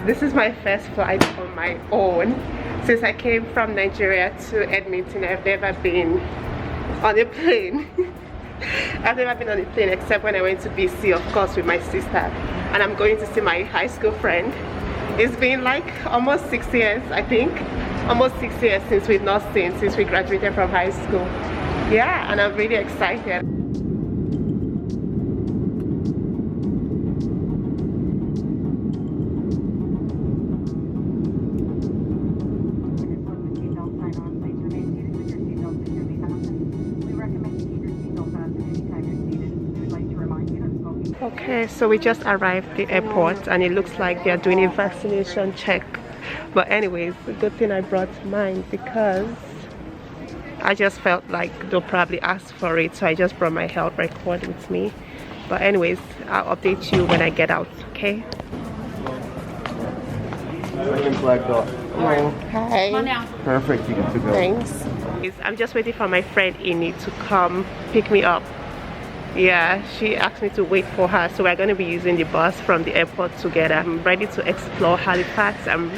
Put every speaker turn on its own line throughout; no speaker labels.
this is my first flight on my own. Since I came from Nigeria to Edmonton, I've never been on a plane. I've never been on a plane except when I went to BC, of course, with my sister. And I'm going to see my high school friend. It's been like almost 6 years, I think. Almost 6 years since we've not seen, since we graduated from high school. Yeah, and I'm really excited. Okay, so we just arrived at the airport and it looks like they're doing a vaccination check. But anyways, the good thing I brought mine because I just felt like they'll probably ask for it, so I just brought my health record with me. But anyways, I'll update you when I get out, okay?
Oh,
hi.
Perfect, you get to go.
Thanks. I'm just waiting for my friend Ini to come pick me up. Yeah, she asked me to wait for her, so we're going to be using the bus from the airport together. I'm ready to explore Halifax. I'm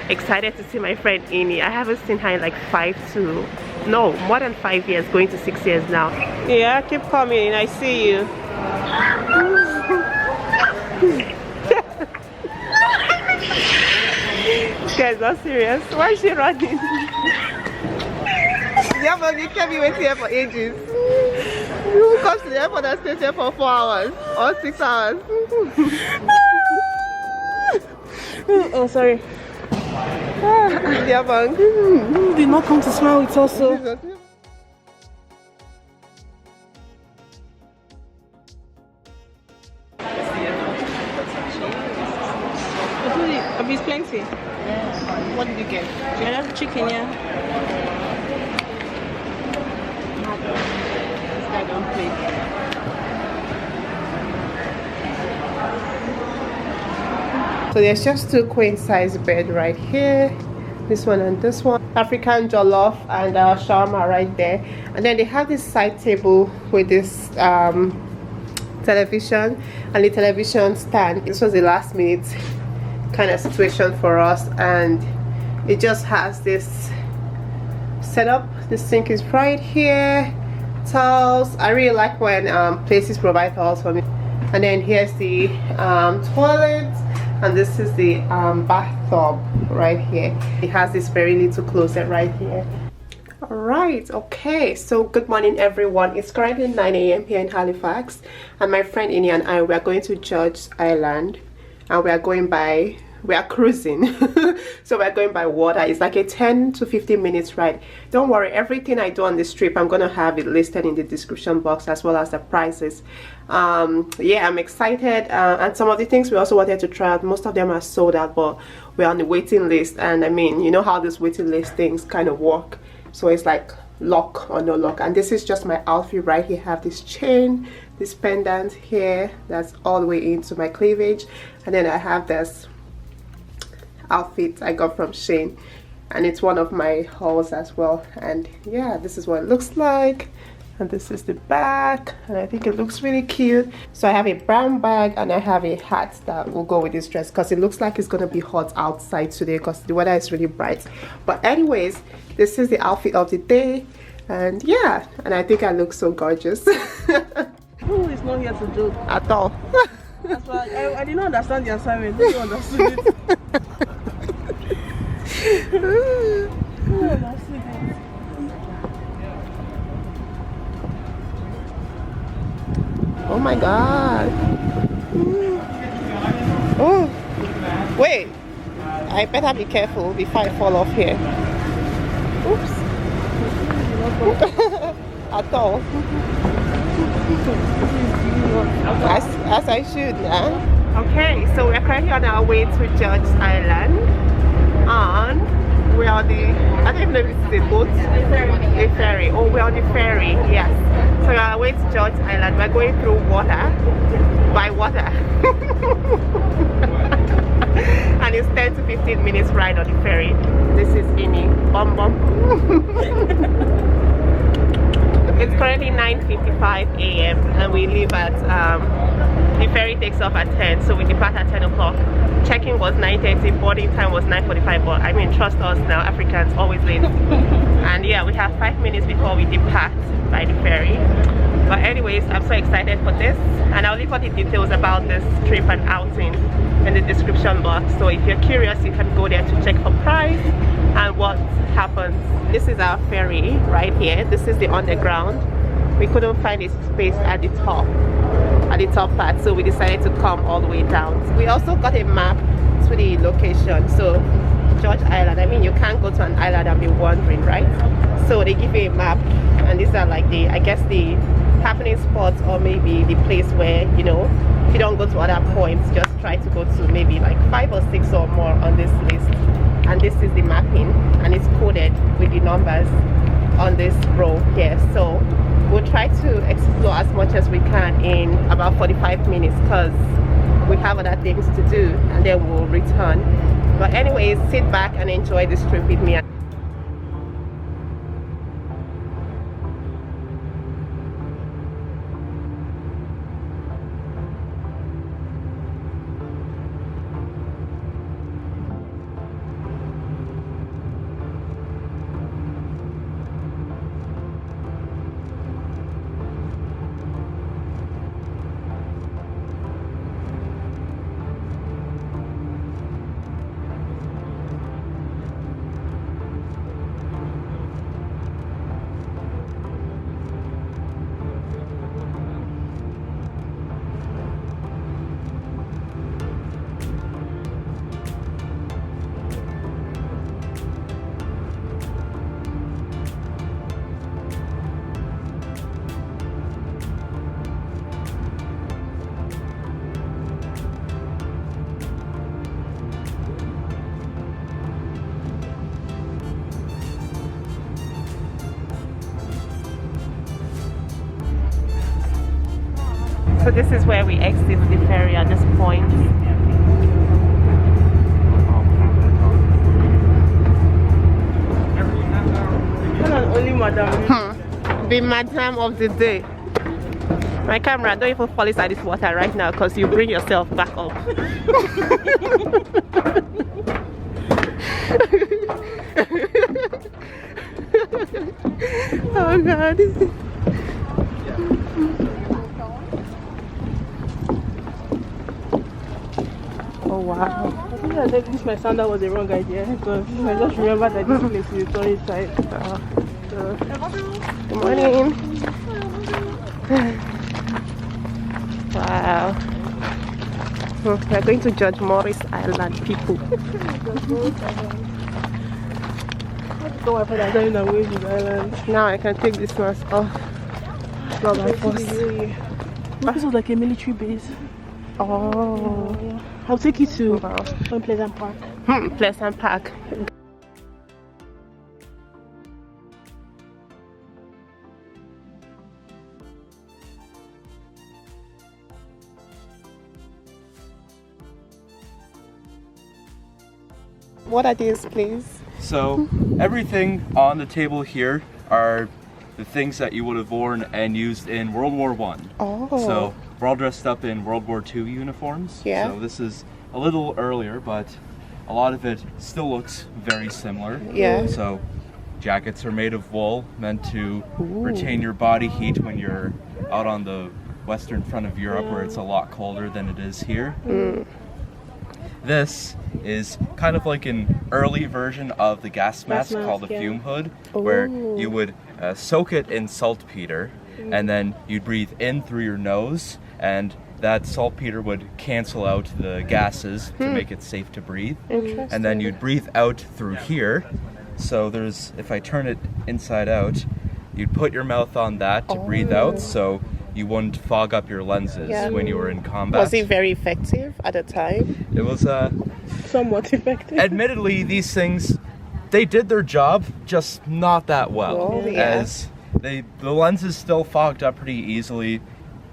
excited to see my friend Ini. I haven't seen her in like more than 5 years, going to 6 years now. Yeah, keep coming. I see you. This guy's not serious. Why is she running? Yeah, but you can't be waiting here for ages. Who comes to the airport and stays here for 4 hours or 6 hours? Oh, sorry. Yeah, bang. Did not come to smile with us. So. It's plenty. Yeah. What did you get? Chicken, yeah. I don't play. So there's just 2 queen size bed right here, this one and this one, African jollof and shawarma right there, and then they have this side table with this television and the television stand. This was the last minute kind of situation for us, and it just has this setup. The sink is right here, towels. I really like when places provide towels for me. And then here's the toilet, and this is the bathtub right here. It has this very little closet right here. All right, okay, so good morning everyone. It's currently 9 a.m. here in Halifax, and my friend Ini and I, we are going to George Island, and we are cruising. So we're going by water. It's like a 10 to 15 minutes ride. Don't worry, everything I do on this trip, I'm gonna have it listed in the description box, as well as the prices. Yeah, I'm excited, and some of the things we also wanted to try out, most of them are sold out, but we're on the waiting list. And I mean, you know how this waiting list things kind of work, so it's like lock or no lock. And this is just my outfit right here. I have this chain, this pendant here that's all the way into my cleavage, and then I have this outfit I got from Shane, and it's one of my hauls as well. And yeah, this is what it looks like, and this is the back, and I think it looks really cute. So I have a brown bag and I have a hat that will go with this dress, because it looks like it's gonna be hot outside today because the weather is really bright. But anyways, this is the outfit of the day, and yeah, and I think I look so gorgeous.
Who is not here to joke
at all.
That's why I did not understand the assignment. You understood it.
Oh my god. Oh, wait, I better be careful before I fall off here. Oops. At all. As I should, yeah. Okay, so we're currently on our way to George Island, and we're on the, I don't even know if it's a boat, a ferry. Oh, we're on the ferry, yes. So we're on our way to George Island. We're going through water, by water. And it's 10 to 15 minutes ride on the ferry. This is Ini. Bum bum. It's currently 9:55 a.m. and we leave at the ferry takes off at 10, so we depart at 10 o'clock. Check-in was 9:30, boarding time was 9:45, but I mean, trust us now, Africans always late. And yeah, we have 5 minutes before we depart by the ferry. But anyways, I'm so excited for this, and I'll leave all the details about this trip and outing in the description box. So if you're curious, you can go there to check for price and what happens. This is our ferry right here. This is the underground. We couldn't find a space at the top part, so we decided to come all the way down. We also got a map to the location. So George Island, I mean, you can't go to an island and be wandering, right? So they give you a map, and these are like the, I guess, the happening spots, or maybe the place where, you know, if you don't go to other points, just try to go to maybe like 5 or 6 or more on this list. And this is the mapping, and it's coded with the numbers on this row here. So we'll try to explore as much as we can in about 45 minutes because we have other things to do, and then we'll return. But anyways, sit back and enjoy this trip with me. So this is where we exit the ferry at this point.
Only madam.
The madam of the day. My camera, don't even fall inside this water right now because you bring yourself back up. Oh God. Oh wow.
I think I said this my sandal was the wrong idea because I just remember that this place is the tourist side.
Good morning. Wow. We are going to George Morris Island, people.
So I thought I was going away the island.
Now I can take this mask off. Not by force.
This was like a military base.
Oh.
Yeah. I'll take you to
Wow.
Pleasant Park.
Pleasant Park. What are these, please?
So everything on the table here are the things that you would have worn and used in World War I.
Oh.
So we're all dressed up in World War II uniforms.
Yeah.
So this is a little earlier, but a lot of it still looks very similar.
Yeah.
So jackets are made of wool, meant to retain your body heat when you're out on the western front of Europe where it's a lot colder than it is here. This is kind of like an early version of the gas mask called a fume hood, where you would soak it in saltpeter and then you'd breathe in through your nose, and that saltpeter would cancel out the gases to make it safe to breathe. And then you'd breathe out through here. So there's, if I turn it inside out, you'd put your mouth on that to breathe out, so you wouldn't fog up your lenses when you were in combat.
Was it very effective at the time?
It was
Somewhat effective.
admittedly, these things, they did their job, just not that well. As the lenses still fogged up pretty easily.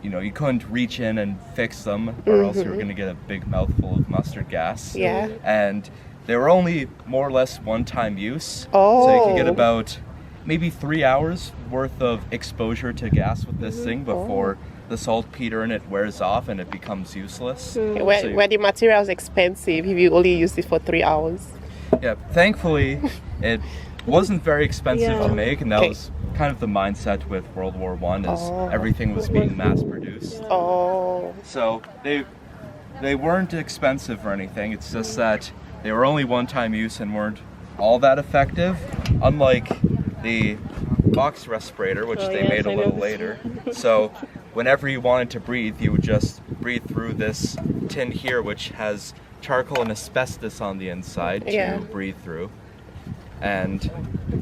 You know, you couldn't reach in and fix them, or else you were going to get a big mouthful of mustard gas.
Yeah.
And they were only more or less one-time use.
Oh.
So you could get about maybe 3 hours worth of exposure to gas with this thing before the saltpeter in it wears off and it becomes useless.
Where the material is expensive if you only use it for 3 hours.
Yeah, thankfully it wasn't very expensive to make, and that was kind of the mindset with World War One, is everything was being mass produced. So they weren't expensive or anything. It's just that they were only one-time use and weren't all that effective, unlike the box respirator, which they made a little later. So whenever you wanted to breathe, you would just breathe through this tin here, which has charcoal and asbestos on the inside to breathe through. And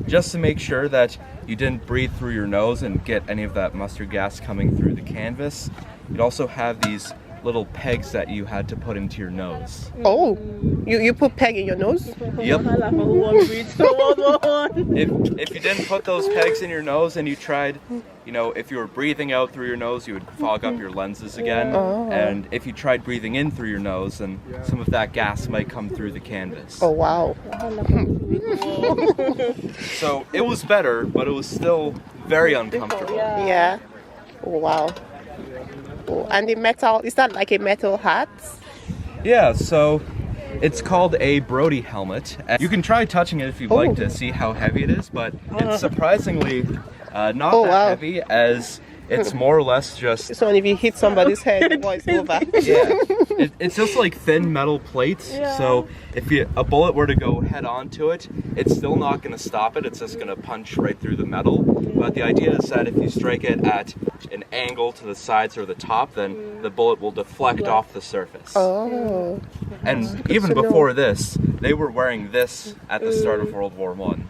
just to make sure that you didn't breathe through your nose and get any of that mustard gas coming through the canvas, you'd also have these little pegs that you had to put into your nose.
Oh, you put peg in your nose?
Yep. If you didn't put those pegs in your nose and you tried, you know, if you were breathing out through your nose, you would fog up your lenses again. And if you tried breathing in through your nose, then some of that gas might come through the canvas.
Oh, wow.
So it was better, but it was still very uncomfortable.
Yeah. Oh, wow. Oh, and the metal, is that like a metal hat?
Yeah, so it's called a Brody helmet. And you can try touching it if you'd like to see how heavy it is, but it's surprisingly not that heavy, as it's more or less just...
So if you hit somebody's head, the boy's over.
Yeah, it's just like thin metal plates, so if a bullet were to go head on to it, it's still not going to stop it, it's just going to punch right through the metal. But the idea is that if you strike it at an angle to the sides or the top, then the bullet will deflect off the surface.
Oh.
And even before this, they were wearing this at the start of World War One.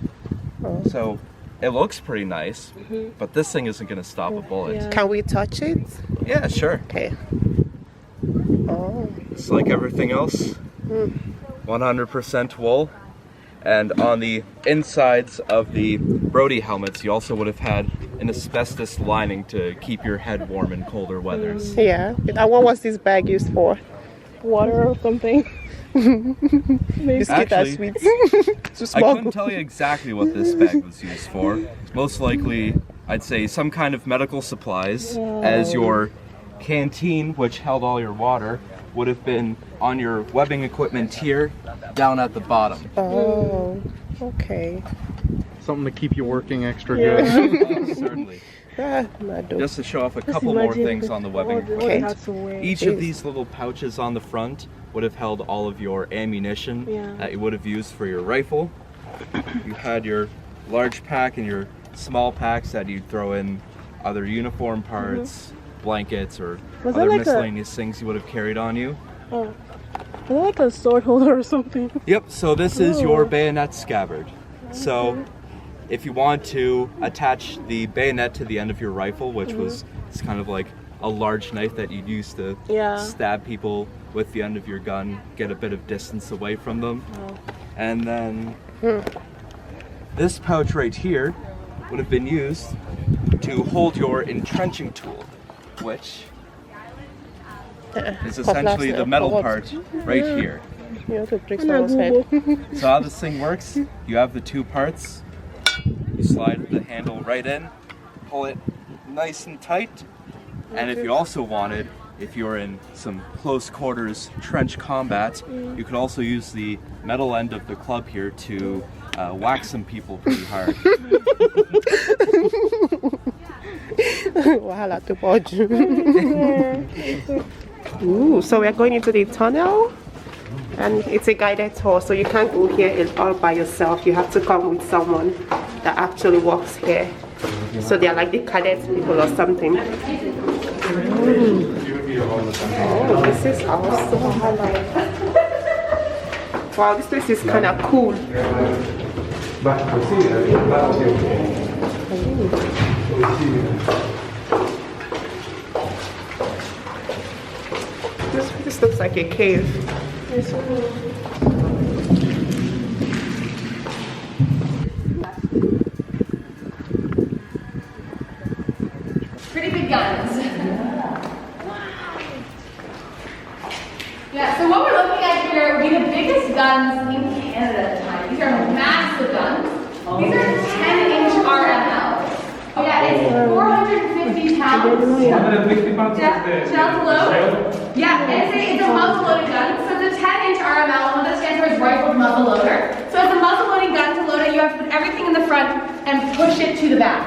So it looks pretty nice, but this thing isn't going to stop a bullet.
Can we touch it?
Yeah, sure.
Okay. Oh.
It's like everything else, 100% wool. And on the insides of the Brody helmets, you also would have had an asbestos lining to keep your head warm in colder weathers.
Yeah. And what was this bag used for?
Water or something.
Biscuit and sweets.
I couldn't tell you exactly what this bag was used for. Most likely, I'd say some kind of medical supplies, as your canteen, which held all your water, would have been on your webbing equipment here, down at the bottom.
Oh, okay.
Something to keep you working extra good.
Certainly.
Madueke.
Just to show off a couple more things on the webbing equipment. Each of these little pouches on the front would have held all of your ammunition that you would have used for your rifle. You had your large pack and your small packs that you'd throw in other uniform parts, blankets, or other like miscellaneous things you would have carried on you.
Oh. Is that like a sword holder or something?
Yep, so this is your bayonet scabbard. So if you want to attach the bayonet to the end of your rifle, which was it's kind of like a large knife that you'd use to stab people with the end of your gun, get a bit of distance away from them. And then this pouch right here would have been used to hold your entrenching tool, which is essentially the metal part right here. So how this thing works, you have the two parts, you slide the handle right in, pull it nice and tight, and if you also wanted, if you're in some close quarters trench combat, you could also use the metal end of the club here to whack some people pretty hard.
Ooh, so we're going into the tunnel, and it's a guided tour, so you can't go here all by yourself. You have to come with someone that actually works here. So they're like the cadet people or something. Oh, this is awesome. Wow, this place is kind of cool. This looks like a cave.
Pretty big guns. Yeah, so what we're looking at here would be the biggest guns in Canada at the time. These are massive guns. These are 10-inch RML. Yeah, it's 450 pounds.
150 pounds.
Yeah, shell to load. Yeah, and it's a muzzle-loaded gun. So it's a 10-inch RML. What that stands for is rifled muzzle loader. So it's a muzzle-loading gun. To load it, you have to put everything in the front and push it to the back.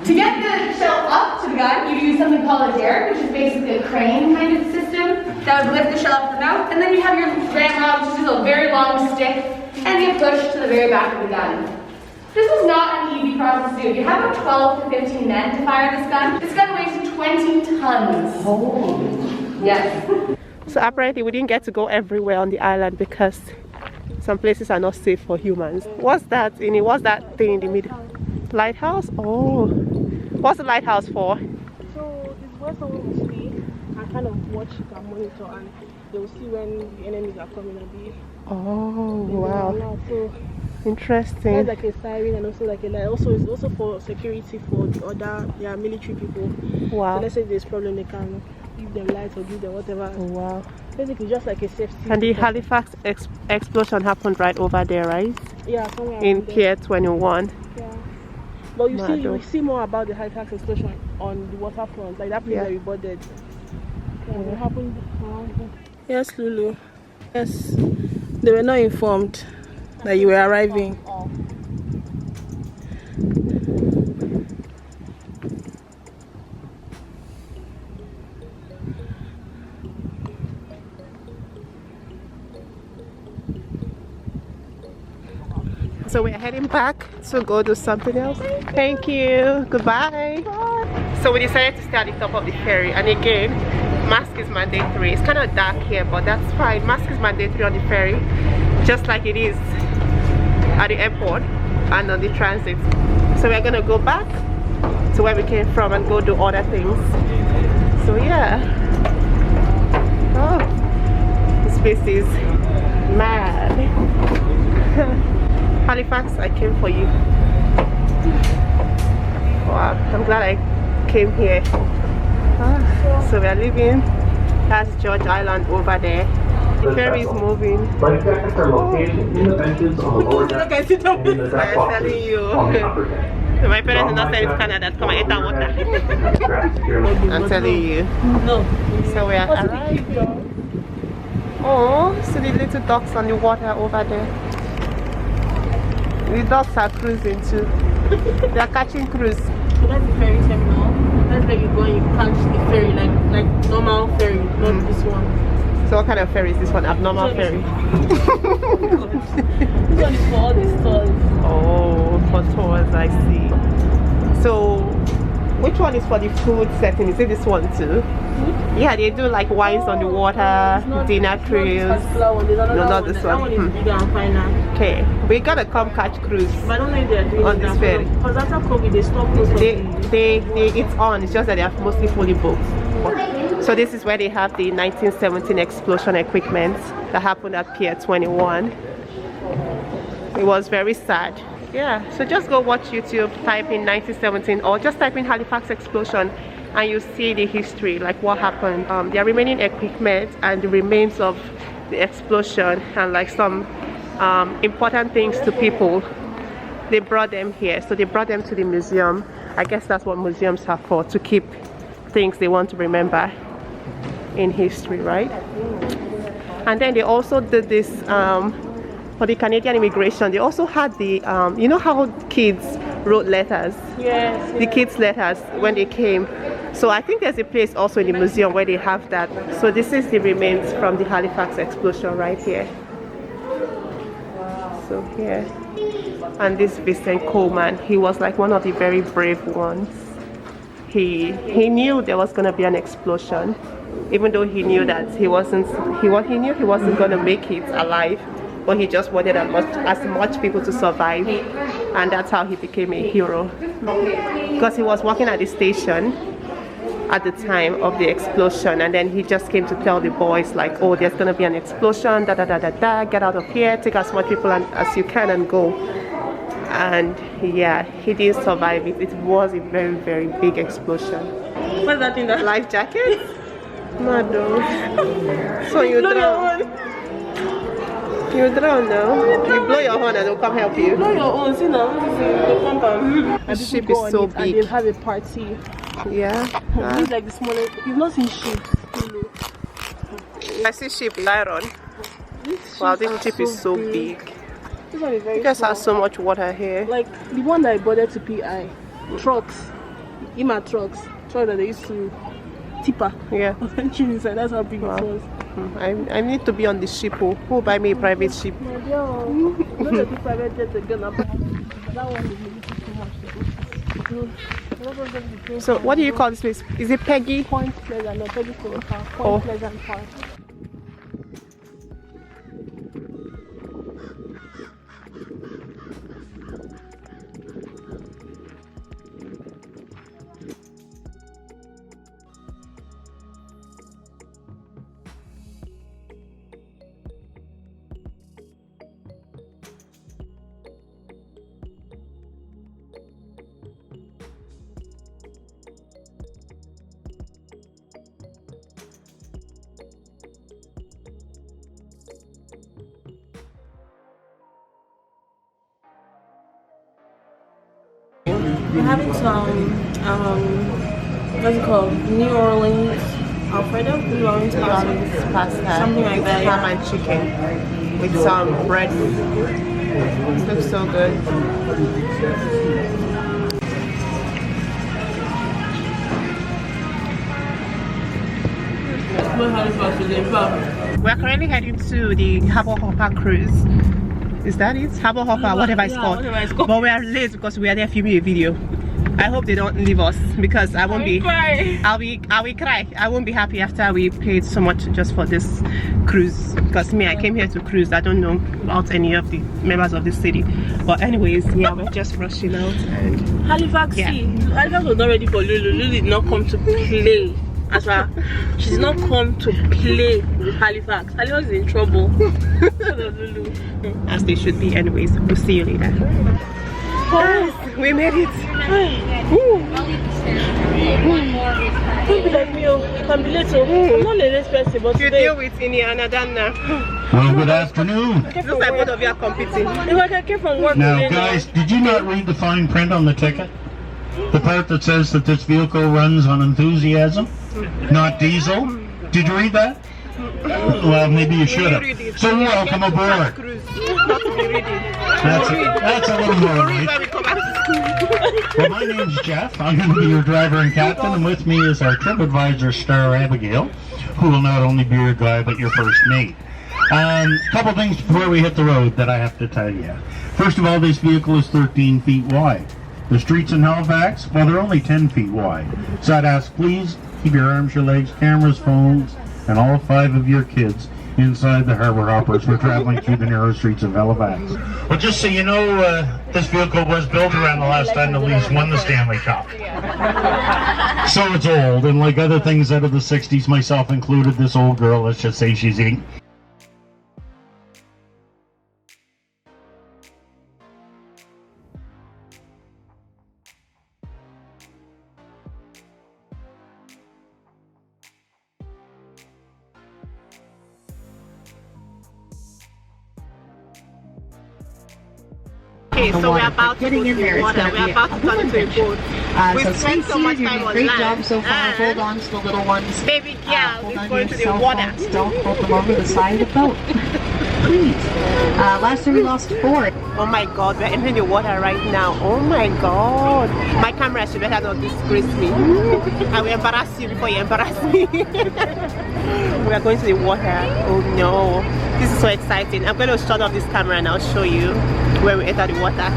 To get the shell up to the gun, you use something called a derrick, which is basically a crane kind of system that would lift the shell up to the mouth. And then you have your ramrod, which is a very long stick, and you push to the very back of the gun. This is not an easy process to do. You have about 12 to 15 men to fire this gun. This gun weighs 20 tons. Oh. Yes.
So apparently we didn't get to go everywhere on the island because some places are not safe for humans. What's that in it? What's that thing in the middle? Lighthouse? Oh. What's the lighthouse for?
So it's where someone will stay and kind of watch and monitor, and they will see when the enemies are coming and be.
Oh wow.
So
interesting.
that's like a siren, and also like a light. Also it's also for security for the other military people.
Wow.
So let's say there's problem, they can give them lights or give them whatever.
Oh, wow.
Basically just like a safety.
And the Halifax explosion happened right over there, right?
Yeah, somewhere
in
around there.
Pier 21.
Yeah. But you see more about the Halifax explosion on the waterfront, like that place where we boarded. Yeah, it happened around here. Yes, Lulu. Yes. They were not informed that you were arriving.
So we're heading back to go do something else. Thank you. Goodbye. So we decided to stay at the top of the ferry, and again, mask is mandatory. It's kind of dark here, but that's fine. Mask is mandatory on the ferry, just like it is at the airport and on the transit. So we're gonna go back to where we came from and go do other things. So yeah. Oh, this place is mad. Halifax, I came for you. Wow, I'm glad I came here. So we are leaving. That's George Island over there. The ferry is moving.
Life jackets are located in the benches on the lower deck and in the deck
I'm telling you.
on the upper deck.
So my parents did not say it's Canada. Come and eat that water. I'm telling you.
No.
So we are arriving. Oh, see the little ducks on the water over there. The ducks are cruising too. They are catching cruise.
So that's the ferry terminal. That's where you go and you catch the ferry, like normal ferry, not this one.
So what kind of ferry is this one? Abnormal ferry?
This one is for all the stores.
Oh, for tours, I see. So which one is for the food setting? Is it this one too? Yeah, they do like wines on the water, dinner cruise.
No,
not this
That
one.
one is bigger and finer.
Okay, we gotta come catch cruise.
But I don't know if they're doing
On
it
this
now,
ferry.
because after COVID they stopped most of
It's on. It's just that they are mostly fully booked. So this is where they have the 1917 explosion equipment that happened at Pier 21. It was very sad. Yeah, so just go watch YouTube, type in 1917, or just type in Halifax explosion, and you see the history, like what happened. Their remaining equipment and the remains of the explosion, and like some important things to people. They brought them here, so they brought them to the museum. I guess that's what museums are for, to keep things they want to remember in history, right? And then they also did this for the Canadian immigration. They also had the you know how kids wrote letters?
Yes.
The kids' letters when they came. So I think there's a place also in the museum where they have that. So this is the remains from the Halifax explosion right here. So here. And this Vincent Coleman, he was like one of the very brave ones. He knew there was going to be an explosion, even though he knew that he knew he wasn't going to make it alive, but he just wanted as much people to survive, and that's how he became a hero. Because he was working at the station at the time of the explosion, and then he just came to tell the boys like, oh, there's going to be an explosion, get out of here, take as much people as you can and go. And yeah, he didn't survive it. It was a very, very big explosion.
What's that in there?
Life jacket? No. So you drown. You drown now. You blow your horn and they'll come help you.
Blow your own, see now.
The ship is so big.
And they have a party.
Yeah.
It's like the smallest. You've not seen ships.
I see ship iron. Wow, this ship is so big.
This one is very
You guys
small.
have so much water here.
Like the one that I boarded to PI. Trucks. Ima trucks. Trucks that they used to tipper.
Yeah.
Inside. That's how big it was.
I need to be on the ship. Who will buy me a private ship?
My girl. Not a big private jet again. That one is maybe too much.
So what do you call this place? Is it Peggy?
Point Pleasant. No, Peggy Park. Point
Oh.
Pleasant Park. We're having some, what's it called? New Orleans Alfredo? New Orleans pasta.
Pasta.
Something like that,
Ham
yeah.
and chicken with some bread. It looks so good. We're currently heading to the Harbour cruise. Is that it? Harbour whatever it's called.
Whatever it's called.
But we are late because we are there filming a video. I hope they don't leave us because I won't be. I will cry. I won't be happy after we paid so much just for this cruise. Because me, I came here to cruise. I don't know about any of the members of the city. But anyways, yeah, we're just rushing out and
Halifax,
yeah.
see, Halifax was not ready for Lulu. Lulu did not come to play. As well, she did not come to play with Halifax. Halifax is in trouble. Lulu.
as they should be. Anyways, we'll see you later. Guys, we made it.
Don't be like me, oh. You can be late, oh. I'm not a late person, but
You
today,
deal with Indiana Dana.
Well, good afternoon.
Looks like both of you are competing.
if I came from work
Now,
today,
guys, did you not read the fine print on the ticket? The part that says that this vehicle runs on enthusiasm, not diesel? Did you read that? Well, maybe you should have. So welcome aboard. That's a little more right. Well, my name's Jeff. I'm going to be your driver and captain, and with me is our trip advisor, Star Abigail, who will not only be your guide, but your first mate. Couple things before we hit the road that I have to tell you. First of all, this vehicle is 13 feet wide. The streets in Halifax, well, they're only 10 feet wide. So I'd ask, please keep your arms, your legs, cameras, phones, and all 5 of your kids inside the Harbour hoppers. We're traveling through the narrow streets of Halifax. Well, just so you know, this vehicle was built around the last time the Leafs won the Stanley Cup. So it's old, and like other things out of the 60s, myself included, this old girl, let's just say she's eating.
Okay, so we're about to go to the water. We're about to turn into a boat. We spent so much time on
great
land.
job so far. Hold on to the little ones.
Baby girl
Hold
is
on
going
to
to
your
the
cell
water.
phones. Don't hold them over the side of the boat. Please. Last time we lost 4.
Oh my god, we're entering the water right now. Oh my god. My camera should better not disgrace me. I will embarrass you before you embarrass me. We are going to the water. Oh no. This is so exciting. I'm going to shut off this camera and I'll show you where we enter the water.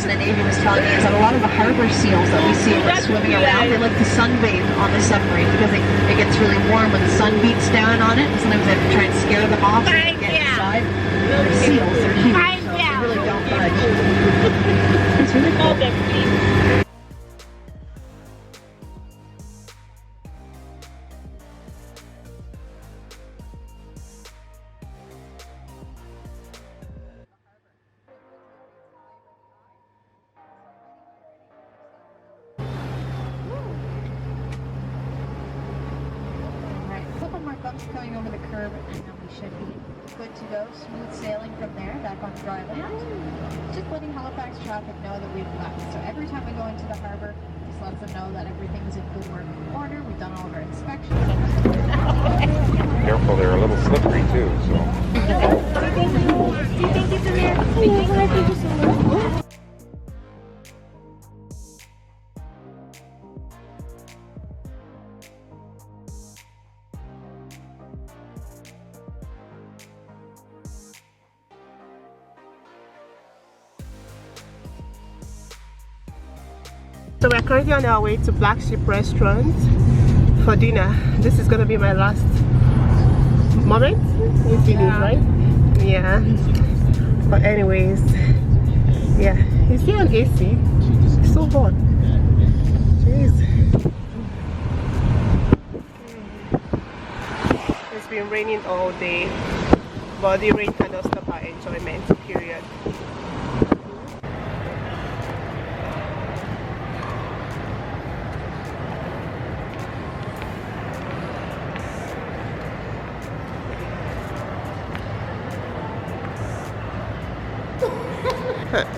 The Navy was telling me is that a lot of the harbor seals that we see are swimming around, they like to sunbathe on the submarine because it gets really warm when the sun beats down on it. And sometimes they have to try and scare them off so they can get inside. The seals are huge. So
them, please.
Coming over the curb, and then we should be good to go. Smooth sailing from there, back on dry land. Just letting Halifax traffic know that we've left. So every time we go into the harbour, just lets them know that everything's in good working order. We've done all of our inspections.
Careful, they're a little slippery too, so.
So we're currently on our way to Black Sheep Restaurant for dinner. This is gonna be my last moment with Lulu, right? Yeah. But anyways, yeah, it's here on AC. It's so hot. Jeez. It's been raining all day, but the rain cannot stop our enjoyment, period.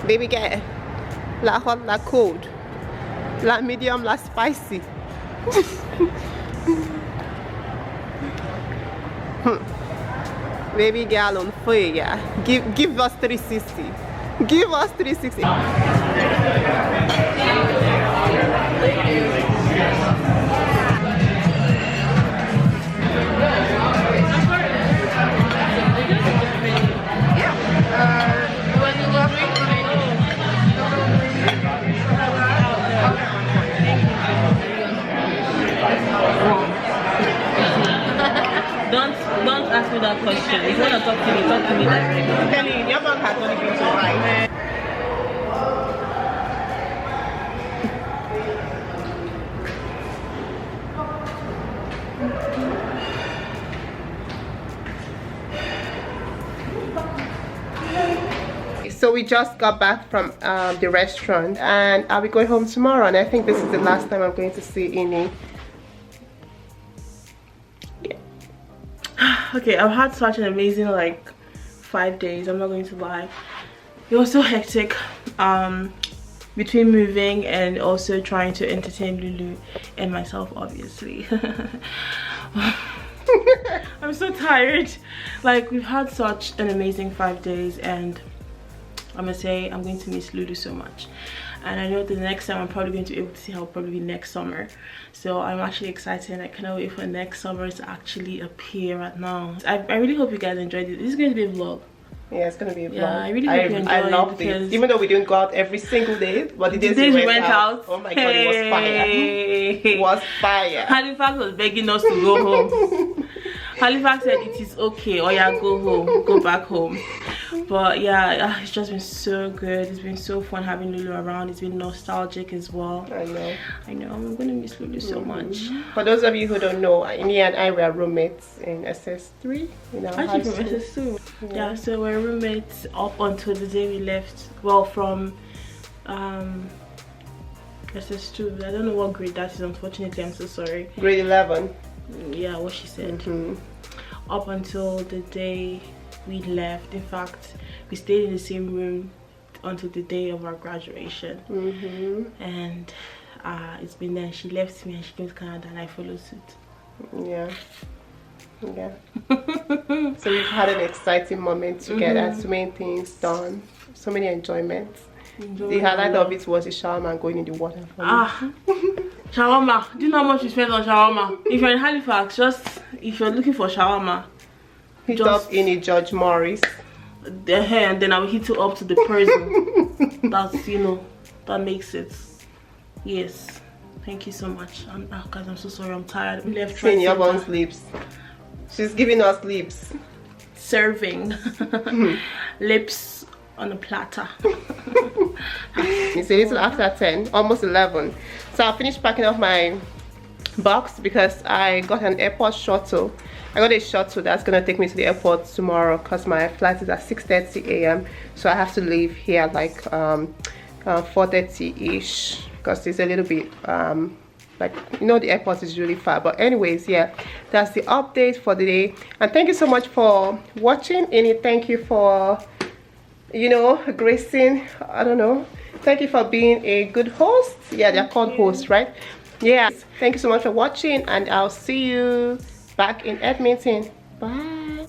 Baby girl, la hot, la cold, la medium, la spicy. Baby girl on fire. Give us 360. Give us 360.
Don't ask me that question. If you want to talk to me directly.
Kelly, your mom has only been to right. So we just got back from the restaurant, and I'll be going home tomorrow, and I think this is the last time I'm going to see Ini.
Okay, I've had such an amazing 5 days, I'm not going to lie. It was so hectic between moving and also trying to entertain Lulu and myself, obviously. I'm so tired. We've had such an amazing 5 days, and I must say I'm going to miss Lulu so much. And I know the next time I'm probably going to be able to see her will probably be next summer. So I'm actually excited, and I cannot wait for next summer to actually appear right now. I really hope you guys enjoyed it. This is going to be a vlog.
Yeah, it's gonna be a vlog.
Yeah, I really hope you enjoyed it.
I loved it. Even though we didn't go out every single day, but the days we went out, oh my god, it was fire. It was fire.
Halifax was begging us to go home. Halifax said it is okay, or yeah, go home, go back home. But yeah, it's just been so good. It's been so fun having Lulu around. It's been nostalgic as well. I know I'm gonna miss Lulu so much. For those of you who don't know, me and I were roommates in SS3. Actually from SS2. Yeah, so we're roommates up until the day we left. Well, from SS2. I don't know what grade that is, unfortunately. I'm so sorry. Grade 11. Yeah, what she said. Up until the day we left. In fact, we stayed in the same room until the day of our graduation. And it's been then she left me and she came to Canada, and I followed suit. Yeah. So we've had an exciting moment together. So many things done, so many enjoyments. The highlight of it was the shawarma and going in the water. Shawarma. Do you know how much we spent on shawarma? If you're in Halifax, if you're looking for shawarma, hit up in George Morris. And then I will hit you up to the person. That's, that makes it. Yes. Thank you so much. Guys, I'm so sorry. I'm tired. I'm left right. Your one's lips. She's giving us lips. Serving. Lips on a platter.
It's a little after 10, almost 11. So I finished packing up my box because I got an airport shuttle. I got a shuttle that's gonna take me to the airport tomorrow because my flight is at 6:30 a.m. So I have to leave here like 4:30-ish because it's a little bit like, you know, the airport is really far. But anyways, yeah, that's the update for the day. And thank you so much for watching. Any thank you for, you know, gracing, I don't know, thank you for being a good host. Yeah, they're called hosts, right? Yeah, thank you so much for watching, and I'll see you back in Edmonton. Bye.